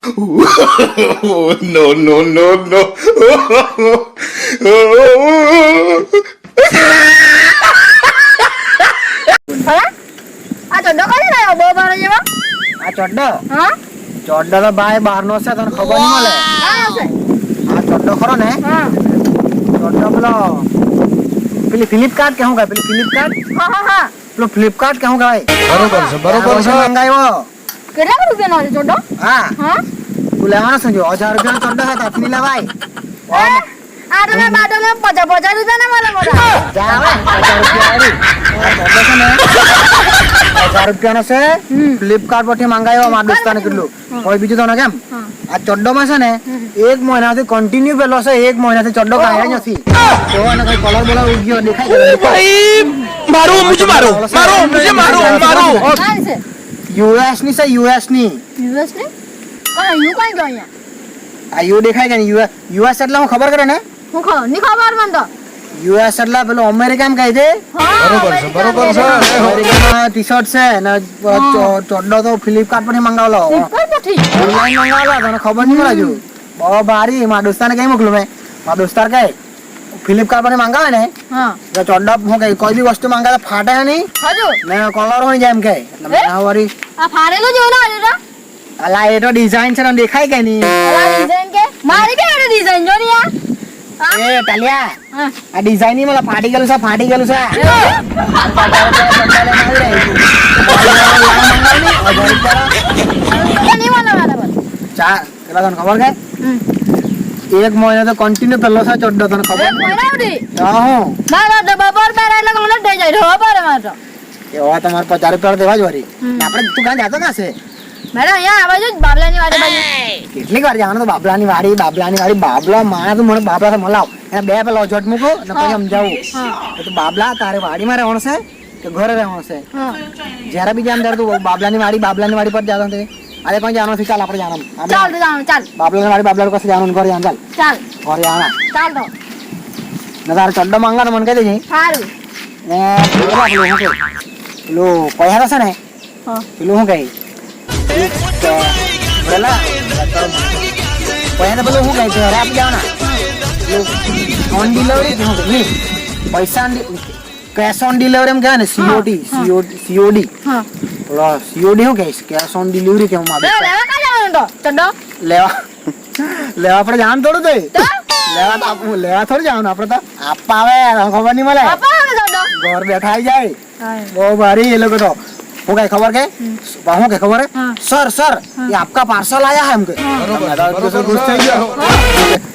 No, no, no, no. હા આ ચડ્ડો કરી રહ્યો બહુ ભારે જેવો આ ચડ્ડો હા ચડ્ડો તો ભાઈ બહારનો છે તને ખબર નહીં મળે હા છે આ ચડ્ડો ખરો ને હા ચડ્ડો પેલો પેલી ફ્લિપકાર્ટ કે શું કહે પેલી ફ્લિપકાર્ટ હા હા હા પેલો ફ્લિપકાર્ટ કે શું કહેવાય બરોબર છે મંગાવ્યો કેટલા રૂપિયાનો છે ચડ્ડો હા હા તું લેવાનો શું જો 1000 રૂપિયાનો ચડ્ડો છે તાથી લેવાય આ તમે બાટોને 50 રૂપિયા ને મળે મોટા જા હવે 1000 રૂપિયાનો છે ફ્લિપકાર્ટ પરથી મંગાવ્યો મારા દોસ્તાને કેટલું કોઈ બીજું તો ને કેમ આ ચડ્ડો માં છે ને એક મહિનાથી કન્ટિન્યુ પેલો છે એક મહિનાથી ચડ્ડો કાઢ્યો જ નથી તો એને કઈ કલર બોલર ઉગ્યો દેખાય મારો મુજે મારો કાઈ છે યુએસ ની છે યુએસ ની યુએસ ને કોણ યુ કઈ ગયો અહીંયા આ યુ દેખાય કે યુએસ એટલે હું ખબર કરે ને હું ખબર ની ખબર મને તો યુએસ એટલે પેલો અમેરિકા એમ કહે છે બરોબર છે અમેરિકાનો ટી-શર્ટ છે ને ચડ્ડો તો ફ્લિપકાર્ટ પરથી મંગાવેલો ઓનલાઈન મંગાવેલો તને ખબર નહીં મળે જો બહુ ભારી મારા દોસ્તારને કઈ મોકલું મેં મારા દોસ્તાર કહે ફ્લિપકાર્ટ પરથી મંગાવે ને હા તો ચડ્ડો હું કહે કોઈ બી વસ્તુ મંગાવે ફાટે નહીં હજુ ને કલર હોય જાય એમ કહે એટલે મેં વળી આ ફાડેલો જેવો ના આવ્યો અલા એ તો ડિઝાઇન છે ને દેખાય કે નહીં આ ડિઝાઇન કે મારી કે એનો ડિઝાઇન જો ની એ ટાલિયા આ આ ડિઝાઇન ની મને ફાટી ગયેલું છે ની વાળા બસ ચા પેલા તને ખબર કે એક મહિના તો કન્ટિન્યુ પેલો છે ચડ્ડો તને ખબર એક મહિના સુધી હું મારા ડબ્બા પર બેરા એટલે મને થઈ જાય ઢોવા પર માર તો એવા તમારે 50 રૂપિયા દેવા જ વળી આપણે તું કાં જાતો ના છે મેડમ અહીંયા આ બાજુ જ બાબલાની વાડી બાજુ કેટલીક વાર જવાનું તો બાબલાની વાડી બાબલા માણા તું મને બાબલા મલાવ એને બે પેલા જોટ મૂકો ને પછી સમજાવું તો તું બાબલા તારે વાડીમાં રહેવાનું છે કે ઘરે રહેવાનું છે હા જ્યારે બી જામ ત્યારે તું બાબલાની વાડી પર જાતો તે આજે કોઈ જવાનું છે ચાલ આપણે જાણો ચાલ તો જાણ ચાલ બાબલા પાસે જવાનું ઘરે જાણ ચાલ ચાલ ઘરે આના ચાલ તો ને તારે ચડ્ડો માંગવાનો મને કહી દેજે સારું ને પેલું શું કે પેલું પૈસા છે ને હા પેલું શું કહે પેલા પૈસા તો પેલું શું કહે ઘરે આપી જવાના ઓન ડિલિવરી શું કહે નહીં પૈસા કેશ ઓન ડિલિવરી એમ કહેવાય ને સીઓડી હા સીઓડી શું કહીશ કેશ ઓન ડિલિવરી કેવું બે લેવા કા જવાનું તો ચડ્ડો લેવા આપણે જવાનું થોડું થઈ લેવા થોડું જવાનું આપણે તો આપવા આવે ખબર નહીં મળે આપા આવે ચડ્ડો ઘર બેઠા આવી જાય હા બહુ ભારી એ લોકો તો હું કઈ ખબર કે હું કઈ ખબર हाँ। सर ये आपका पार्सल आया है हमके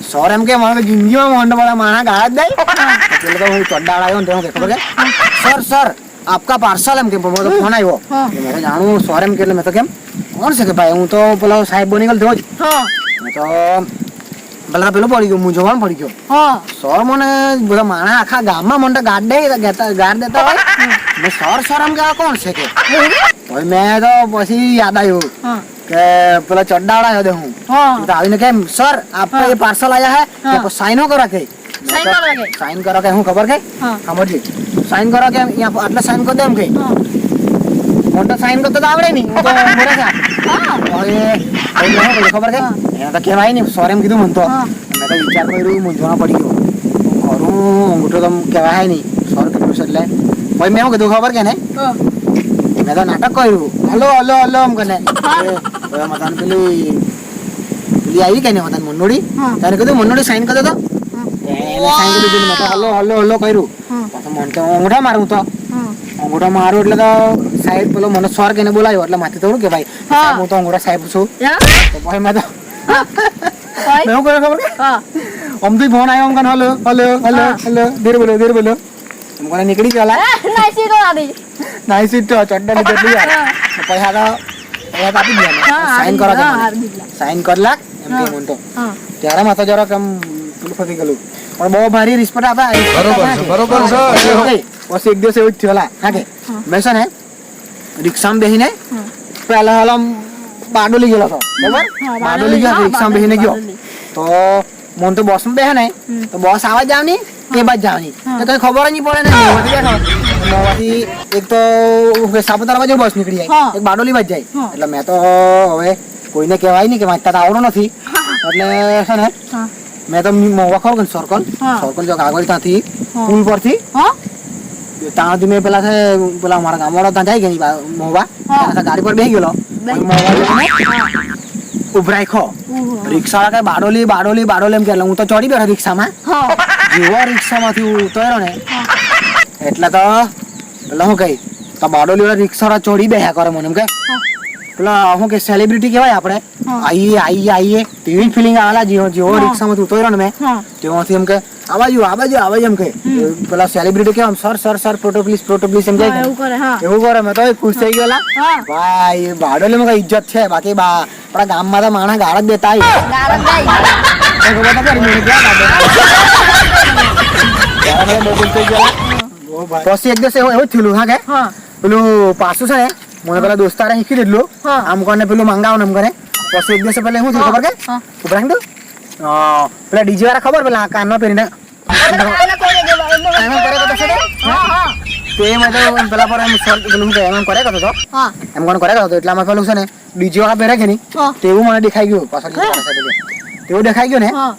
सर એમ કે મને જિંદગીમાં મોંડ વાળા માણા ગાય જ દઈ એટલે તો હું ચડ્ડા આવ્યો ને હું ખબર કે સર आपका पार्सल એમ કે મને ફોન આવ્યો મેં જાણું સર એમ કે એટલે મેં તો કેમ કોણ છે કે ભાઈ હું તો પેલો સાહેબ બની ગયો જ હા મેં તો પેલા પેલો પડી ગયો મૂંઝવણ પડી ગયો હા સર મને બધા માણા આખા ગામમાં મને ગાડ દેતા હોય મેં સર એમ કે આ કોણ છે કે હવે મેં તો પછી યાદ આવ્યું હા કે પેલા ચડ્ડાવાળા આવ્યો હું હા तो आવીને કેમ सर आपका ये पार्सल आया है तो साइन करो के साइन करो के હું ખબર કે હા સમજી સાइन करो के यहाँ આટલા સાइन कर दे हम के હા મોટો સાइन કરતો તો આવડે નહીં હું તો મોરે છે હા હવે ખબર કે એને તો કહેવાય નહીં સર એમ કીધું મને તો મેં તો વિચાર કર્યું મૂંઝવણ પડી ગયો ઘરું અંગૂઠો તો કહેવાય નહીં સર કીધું છે એટલે ભાઈ મેં શું કીધું ખબર કે ને હા મેં તો નાટક કર્યું હલો એમ કને મતાન પેલી આવી કે ને મતાન મનોડી તારે કીધું મનોડી સાઈન કરતો તો એને સાઈન કરી દીધું મેં તો હલો કર્યું પછી મને તો અંગૂઠા મારું તો અંગૂઠા મારું એટલે તો સાહેબ પેલો મને સર કેને બોલાવ્યો એટલે માથે થોડું કે ભાઈ સાહેબ હું તો અંગૂઠા સાહેબ છું તો પછી મેં તો મેં શું કર્યું ખબર હા અમથી ફોન આવ્યો એમ હલો ધીરે બોલો એમ કોને નીકળી ગયો નાઈસી તો આદી નાઈ સીટ ચડ્ડા લીધે એટલી યાર પૈસા તો આપી દીધા સાઈન કરો સાઈન કરલા એમ કે મને તો ત્યારે માથા જરા કેમ પેલું ફરી ગયેલું પણ બહુ ભારી રિસ્પેક્ટ આપા બરોબર છે પછી એક દિવસ એવું જ થયેલા હા કે મેં છે ને રિક્ષામાં બેસીને પહેલા હાલ બારડોલી ગયેલો હતો બરાબર બારડોલી ગયો રિક્ષામાં બેસીને ગયો તો મને તો બસમાં બેસે ને તો બસ આવા જ આવની તે બાદ જવાની તો કઈ ખબર જ નહીં પડે ને નવાથી એક તો સાપુતારા બાજુ બસ નીકળી જાય એક બારડોલી બાજ જાય એટલે મેં તો હવે કોઈને કહેવાય નહીં કે વાંચતા તો આવડો નથી એટલે છે ને હા મેં તો મોવા ખબર કે સર્કલ હા. સર્કલ જો આગળ ત્યાંથી હા. પુલ પરથી હા ત્યાંથી મેં પેલા છે પેલા મારા ગામવાળા ત્યાં જાય કે નહીં મોવા હા. ત્યાં ગાડી પર બેસી ગયેલો બે- મોવા જઈને ઉભરાઈ ખો રિક્ષાવાળા કઈ બાડોલી એમ કે હું તો ચડી બેઠો રિક્ષામાં હા જેવો રિક્ષામાંથી ઉતર્યો ને એટલે તો પેલા હું કઈ તો બાડોલી વાળા રિક્ષાવાળા ચોડી બેહ્યા કરે મને એમ કે પેલા હું કે સેલિબ્રિટી કહેવાય આપણે હા. આઈએ તેવી ફિલિંગ આવેલા જેવો હા. રિક્ષામાંથી ઉતર્યો ને મેં હા તેમાંથી એમ કે આ બાજુ એમ કે પેલા સેલિબ્રિટી કેવા સર ફોટો પ્લીઝ એમ હા, કે એવું કરે હા એવું કરે મેં તો ખુશ થઈ ગયેલા હા ભાઈ બાડોલી માં કઈ ઇજ્જત છે બાકી આપણા ગામમાં તો માણસ ગાળ જ દેતા ગારક ગાય પછી એક દિવસ એવું થયેલું હા કે હા પેલું પાછું છે ને મને પેલા દોસ્તારે શીખી દીધલું હા. આમ કોને પેલું મંગાવો ને એમ કરે પછી એક દિવસે પેલા શું થયું ખબર કે હા. ઉભરાંગ તું પેલા ડીજે વાળા ખબર પેલા કાનમાં પહેરીને એમ કરે તો છે હા હા તે મેં તો પેલા પર એમ શોર્ટ પેલું શું કહે એમ કરે કરતો હતો હા એમ કોણ કરે કરતો એટલામાં પેલું છે ને ડીજે વાળા પહેરે કે નહીં હા. તેવું મને દેખાઈ ગયું પાછળ DJ વાળા સાથે તેવું દેખાઈ ગયું ને હા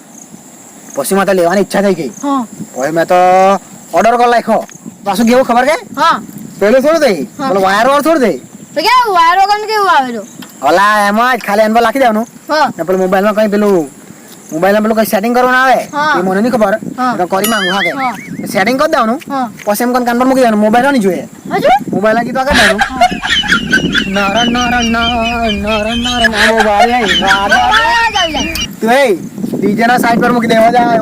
પછી મને તો લેવાની ઈચ્છા થઈ ગઈ હા પછી મેં તો ઓર્ડર કરી નાખ્યો પાછું કેવું ખબર કે હા પેલું થોડું થઈ હા. પેલું વાયર વાળું થોડું થઈ તો કેવું વાયરો કન કેવું આવેલું ઓલા એમાં જ ખાલી એન પર નાખી દેવાનું હા ને પેલું મોબાઈલમાં કઈ પેલું કઈ સેટિંગ કરવાનું આવે હા. એ મને નહીં ખબર હા. તો કરી માંગુ હા કે હા. સેટિંગ કરી દેવાનું હા પછી એમ કાન પર મૂકી દેવાનું મોબાઈલ નહીં જોઈએ હજુ મોબાઈલ કીધું આગળ દેવાનું નર મોબાઈલ હા, જાવી જાય. તું એ ડીજે ના સાઈડ પર મૂકી દેવા જાય